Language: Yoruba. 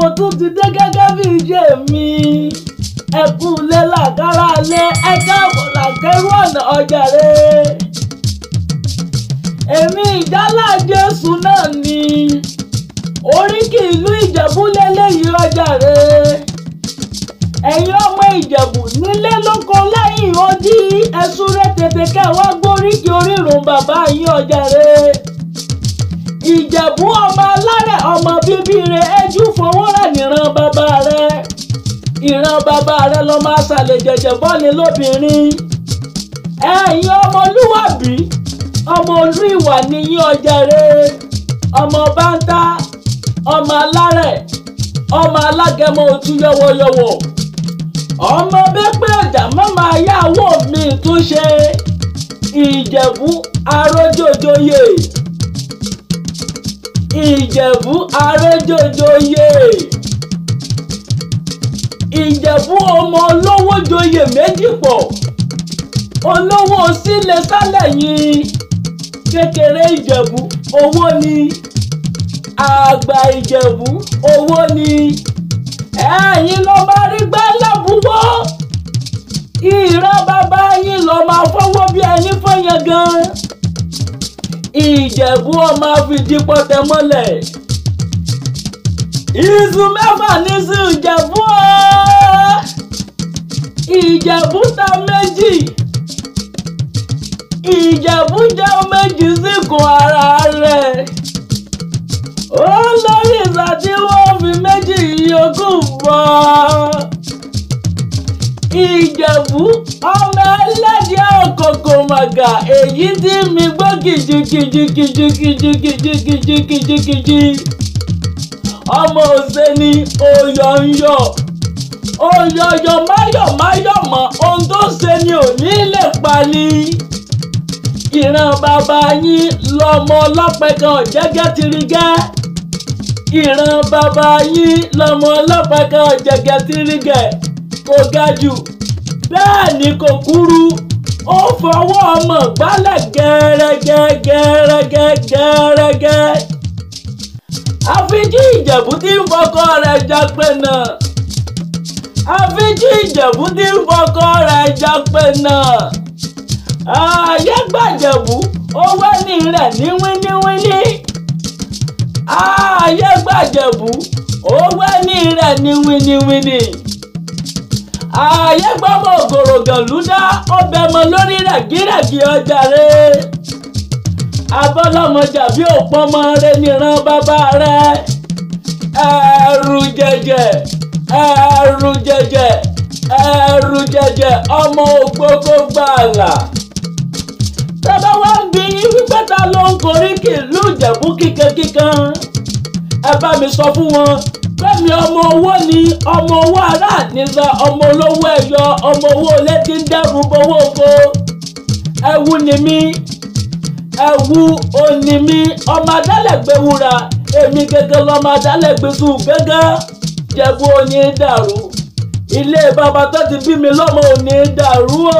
mo tún ti dé gẹ́gẹ́ bí iṣẹ́ mi. Ẹ kú ilé làkàrà lé, ẹ káàbọ̀ làkẹ́rù ọ̀nà ọjà rẹ̀. Èmi ìjálá Jésù náà ni. Oríkì ìlú Ìjẹ̀bú lélẹ́yìí ọjà rẹ̀. Ẹ̀yin ọmọ Ìjẹ̀bú nílé lóko lẹ́yìn odi, ẹ súré tètè kẹwàá gbóríkì orírun bàbá yín ọjà rẹ̀. Ìjẹ̀bú ọmọ alárẹ̀ ọmọ bíbí rẹ̀ ẹjú fọwọ́rà níran bàbá rẹ̀. Ìran bàbá rẹ̀ lọ máa ṣàlẹ̀ jẹ̀jẹ̀ bọ́ni lóbìnrin. Ẹ̀yin ọmọlúwàbí ọmọ olú ìwà níyìn ọjà rẹ̀. Ọmọ báńtá ọmọ alárẹ̀ ọmọ alágẹmọ òtú yọ̀wọ̀yọ̀wọ̀. Ọmọ bẹ́pẹ́ ọjà mọ́mọ́ ayáwó mi tún ṣe. Ìjẹ̀bú arójòjòyè. Ìjẹ̀bú arójòjòyè. Ìjẹ̀bú ọmọ olówó joyè méjì pọ̀. Olówó sílẹ̀ sálẹ̀ yìí. Kékeré Ìjẹ̀bú owó ni. Àgbà Ìjẹ̀bú owó ni. Ẹ̀yin ló máa rí gbálẹ̀ búwọ́. Ìran bàbá yín ló máa fọwọ́ bí ẹni fọyín gan. Ìjẹ̀bú ọmọ àfìdípọ̀ tẹ̀ mọ́lẹ̀. Iṣu mẹ́fà ní sí Ìjẹ̀bú o. Ìjẹ̀bú ta méjì. Ìjẹ̀bú jẹ́ méjì síkùn ara rẹ̀. Ó lórí ìsà tí wọ́n fi méjì yòókù bọ̀. Ìjẹ̀bú ọmọ ẹlẹ́dìẹ̀ òkòkò màgà èyí tí mi gbọ́ kìjìkìjìkìjìkìjìkìjìkìjìkìjì. Ọmọ òsèní oyọ̀nyọ̀. Oyọ̀yọ̀ máyọ̀máyọ̀ mọ̀ ohun tó ṣe ni ò ní lè pani. Ìran bàbá yín lọmọ ọlọ́pẹ kan ọ̀jẹ̀gẹ́ tirigẹ́. Ìran bàbá yín lọmọ ọlọ́pẹ kan ọ̀jẹ̀gẹ́ tirigẹ́. Kò ga jù bẹ́ẹ̀ ni kò kúrú. Ó fọwọ́ ọmọ gbálẹ̀ gẹ́rẹ́gẹ́. Àfijí Ìjẹ̀bú tí ń fọkọ rẹ̀ jápé náà. Àfijí Ìjẹ̀bú tí ń fọkọ rẹ̀ jápé náà. Ààyè gbàjẹ̀bú owó ní rẹ̀ ní wíníwíní. Ààyè gbàjẹ̀bú owó ní rẹ̀ ní wíníwíní. Ààyè gbọ́mọ ògòrògàn lúdá ọbẹ̀ mọ lórí rẹ̀gírẹ̀gí ọjà rẹ̀. Abọ́lọ́mọjà bí òpọ́nmọ rẹ̀ níran bàbá rẹ̀. Ẹ̀rù jẹ̀jẹ̀ ọmọ ògbógbó gbààlà. Tẹ́bá wá ń bí wípé ta ló ń koríkì ìlú Ìjẹ̀bú kíkankíkan. Ẹ bá mi sọ fún wọn pẹ́mi ọmọ owó ni ọmọ owó ará àníṣà ọmọ olówó ẹ̀yọ ọmọ owó létí ń dẹ́rù bowó oko. Ẹ̀wù ni mí ẹ̀wù òní mi ọmọ adálẹ̀gbẹ̀ wúrà èmi gẹ́gẹ́ lọ́mọ adálẹ̀gbẹ̀ sùn gẹ́gẹ́. Ìjẹ̀bú ò ní dàrú. Ilé bàbá tó ti bí mi lọ́mọ ò ní dàrú o.